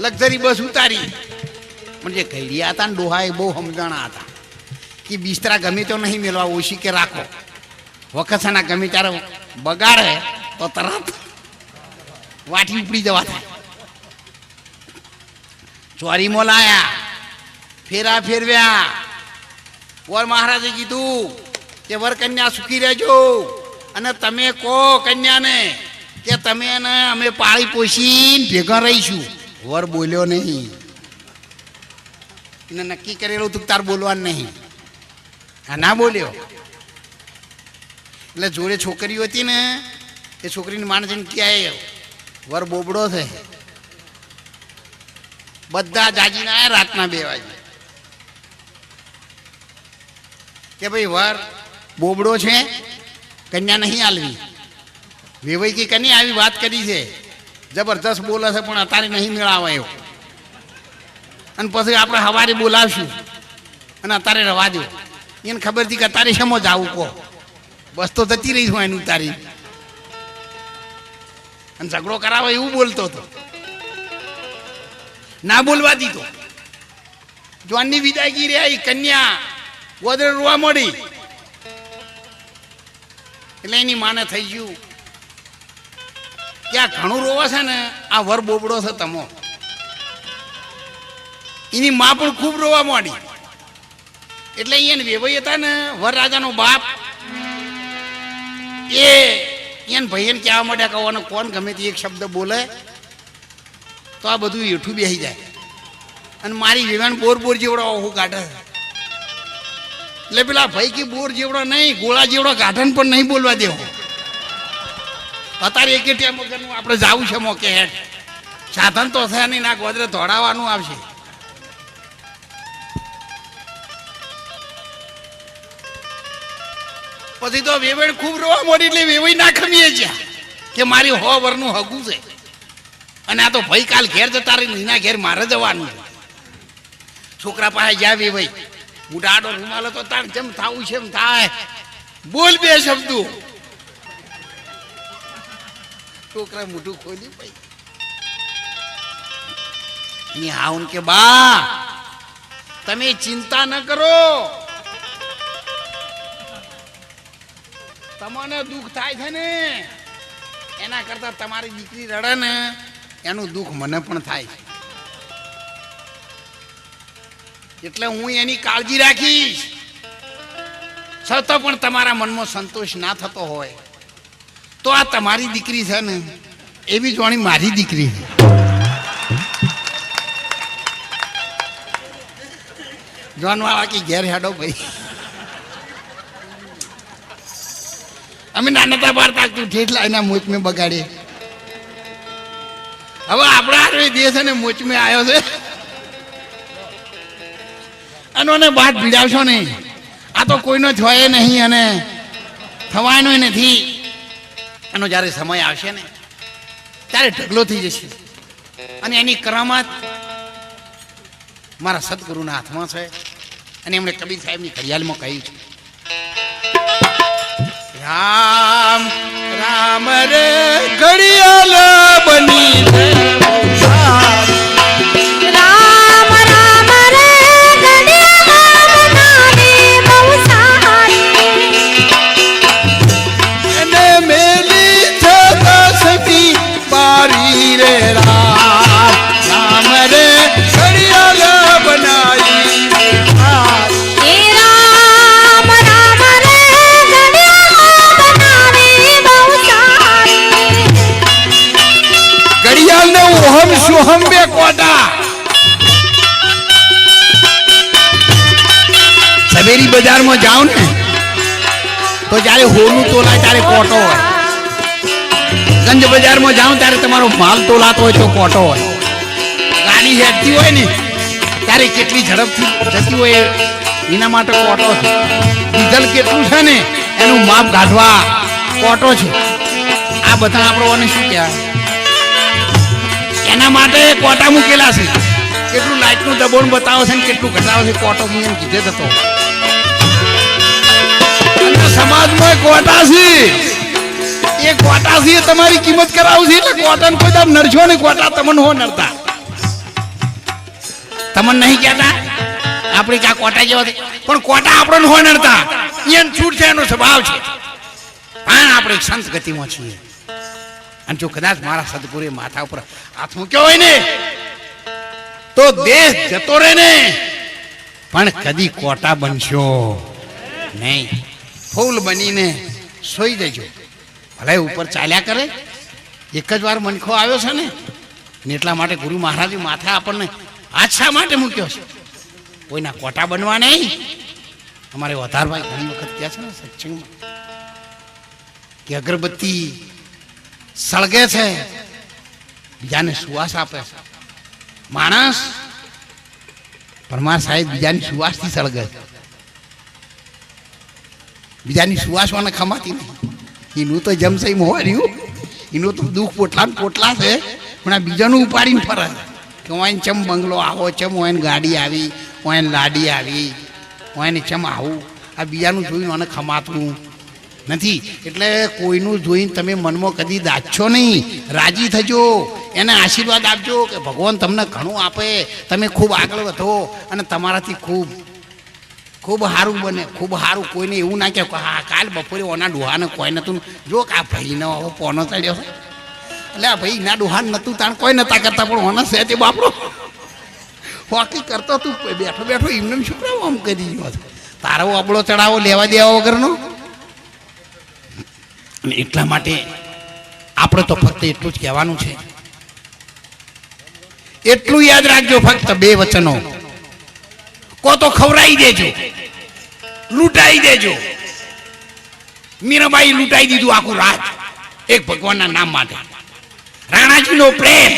Luxury bus ઉતારી. પણ જે ઘડિયા હતા ને ડોહા એ બહુ સમજણા હતા કે બિસ્તરા ગમે તો નહીં મેળવા, ઓછી કે રાખો. વખતના ગમે ત્યારે બગાડે તો તરત વાટી ઉપડી જવા થાય. ચોરીમાં લાયા, ફેરા ફેરવ્યા. વર મહારાજે કીધું કે વર કન્યા સુખી રહેજો, અને તમે કહો કન્યાને કે તમે એને અમે પાળી પોષીને ભેગા રહીશું. વર બોલ્યો નહીં. એને નક્કી કરેલું તું તાર બોલવાનું નહીં. હા, ના બોલ્યો. એટલે જોડે છોકરીઓ હતી ને, એ છોકરીની માને જઈને ક્યાં વર બોબડો છે. બધા જાગીને આવ્યા રાતના 2 વાગે કે ભાઈ વર બોબડો છે, કન્યા નહીં આલવી. વેવાઈ કે કન્યા આવી વાત કરી છે, જબરદસ્ત બોલે છે, પણ અત્યારે નહીં મેળાવે એવો. અને પછી આપણે સવારે બોલાવશું અને અત્યારે રવા દો. એને ખબર હતી કે અત્યારે શેમાં જાવું કહો, બસ તો જતી રહી છું એનું તારી. અને ઝઘડો કરાવો એવું બોલતો હતો, ના બોલવા દીધો. જોનની વિદાયગી રહી, કન્યા ગોદરે રોવા મળી. એટલે એની માને થઈ ગયું કે આ ઘણું રોવા છે ને, આ વર બોબડો છે તમો. એની માં પણ ખૂબ રોવા માંડી. એટલે એને વેવાઈ હતા ને વર રાજાનો બાપ, એને ભાઈને કહેવા માંડ્યા કહેવાનો કોણ ગમે તે એક શબ્દ બોલે તો આ બધું હેઠું બેસી જાય. અને મારી વેવાણ બોર બોર જેવડો ઓહું કાઢે. એટલે પેલા ભાઈ કે બોર જેવડો નહીં, ગોળા જેવડો કાઢન પણ નહીં બોલવા દેવો. અત્યારે એક ટાઈમ વગરનું આપણે જવું છે મોકે હેઠ. સાધન તો થયા નહીં, ના ગોદરે દોડાવવાનું આવશે. પછી તો વેવાણ ખૂબ રોવા મોડી. એટલે વેવાઈ ના ખમીએ છે કે મારી 100 વર્ષનું હગું છે, અને આ તો ભાઈ કાલ ઘેર જતા રહી, એના ઘેર મારે જવાનું. છોકરા પાસે જ્યાં વેવાઈ હું ડાડો રૂમાલો તો તાર જેમ થાવું છે એમ થાય, બોલ 2 શબ્દો. છોકરા મોઢું ખોલ્યું ભાઈ હાઉન કે બા તમે ચિંતા ન કરો, તમને દુઃખ થાય છે ને એના કરતા તમારી દીકરી રડે ને એનું દુઃખ મને પણ થાય. એટલે હું એની કાળજી રાખીશ. છતાં પણ તમારા મનમાં સંતોષ ના થતો હોય તો આ તમારી દીકરી છે ને એવી જોણી મારી દીકરી. જોનવાળા કે ઘેર હેડો ભાઈ. અમે નાનતા પાડતા તું ઠેઠ લાઈના મોચ મેં બગાડે. હવે આપણા દેશ અને મોચ મેં આવ્યો છે, અને બાદ ભીડાવશો નહીં. આ તો કોઈનો થવાય નહીં અને થવાનો નથી. એનો જ્યારે સમય આવશે ને ત્યારે ઢગલો થઈ જશે. અને એની કરામત મારા સદગુરુના હાથમાં છે. અને એમણે કબીર સાહેબની ઘડિયાળમાં કહ્યું છે, રામ રામ રે ઘડિયાળ બની રે રામ રામ રે ઘડિયાળ બનાવી બહુ સારી. એને મેલી છે દસમી બારી રે. રામ રામ રે ઘડિયાળ બનાવી એ રામ રામ રે ઘડિયાળ બનાવી બહુ સારી. ઘડિયાળ ને ઓહમ સોહમ 2 કોટા. સવેરી બજારમાં જાઓ ને તો જ્યારે હોનું તોલાય ત્યારે કોટો હોય. ગંજ બજારમાં જાઓ ત્યારે તમારો માલ તોલાતો હોય તો કોટો હોય. ગાડી હેઠતી હોય ને ત્યારે કેટલી ઝડપથી જતી હોય એના માટે કોટો છે. ડીઝલ કેટલું છે ને એનું માપ કાઢવા કોટો છે. આ બધા આપણને શું કહેવાય, એના માટે કોટા મૂકેલા છે. કેટલું લાઇટનું દબાણ બતાવે છે ને કેટલું ઘટાવે છે કોટો હું એમ કીધે હતો. સમાજમાં કોટા છે, એ કોટા છે તમારી કિંમત કરાવું છે. એટલે કોટા કોઈ દામ નરશો ને કોટા તમને હો નરતા. તમને નહીં કહેતા આપણે ક્યાં કોટા જેવા છે? પણ કોટા આપણને હોય નડતા એને છૂટ છે, એનો સ્વભાવ છે. પણ આપણે સંત ગતિમાં છીએ. અને જો કદાચ મારા સદગુરુએ માથા ઉપર હાથ મૂક્યો હોય ને તો દેહ જતો રહે ને, પણ કદી કોટા બનશો નહીં. ફૂલ બનીને સોઈ જજો. ભલે ઉપર ચાલ્યા કરે, એક જ વાર મનખો આવ્યો છે ને એટલા માટે ગુરુ મહારાજે માથા આપણને આજ શા માટે મૂક્યો છે? કોઈના કોટા બનવા નહીં. અમારે વધારભાઈ ઘણી વખત કહે છે ને સત્સંગમાં કે અગરબત્તી સળગે છે, બીજાને સુવાસ આપે છે. માણસ પરમાર સાહેબ બીજાની સુવાસથી સળગે છે. બીજાની સુવાસવાને ખમાતી નહીં. એનું તો જમસઈ મોહર્યું, એનું તો દુઃખ પોટલા પોટલા છે, પણ આ બીજાનું ઉપાડીને ફરે કે ઓઈને ચમ બંગલો આવો, ચમ ઓઈને ગાડી આવી, ઓઈને લાડી આવી, ઓઈને ચમ આવું. આ બીજાનું જોઈને મને ખમાતું નથી. એટલે કોઈનું જોઈને તમે મનમાં કદી દાચશો નહીં, રાજી થજો, એને આશીર્વાદ આપજો કે ભગવાન તમને ઘણું આપે, તમે ખૂબ આગળ વધો અને તમારાથી ખૂબ ખૂબ સારું બને, ખૂબ સારું. કોઈને એવું ના કહે હા કાલ બપોરે ઓના ડોહાને કોઈ નહોતું, જો કે આ ભાઈનો હવે પોનો ચડ્યો છે, એટલે આ ભાઈ ના ડોહાન નહોતું તાણ કોઈ નહોતા કરતા, પણ ઓના સહેજે બાપરો હોકી કરતો તું બેઠો બેઠો એમને શું કરવા આમ કરી ગયો છે? તારો અબળો ચડાવો લેવા દેવા વગરનો. અને એટલા માટે આપણે તો ફક્ત એટલું જ કહેવાનું છે, એટલું યાદ રાખજો, ફક્ત બે વચનો. કો તો ખવરાઈ દેજો, લૂંટાઈ દેજો. મીરાબાઈ લૂંટાઈ દીધું આખું રાત એક ભગવાનના નામ માટે. રાણાજીનો પ્રેમ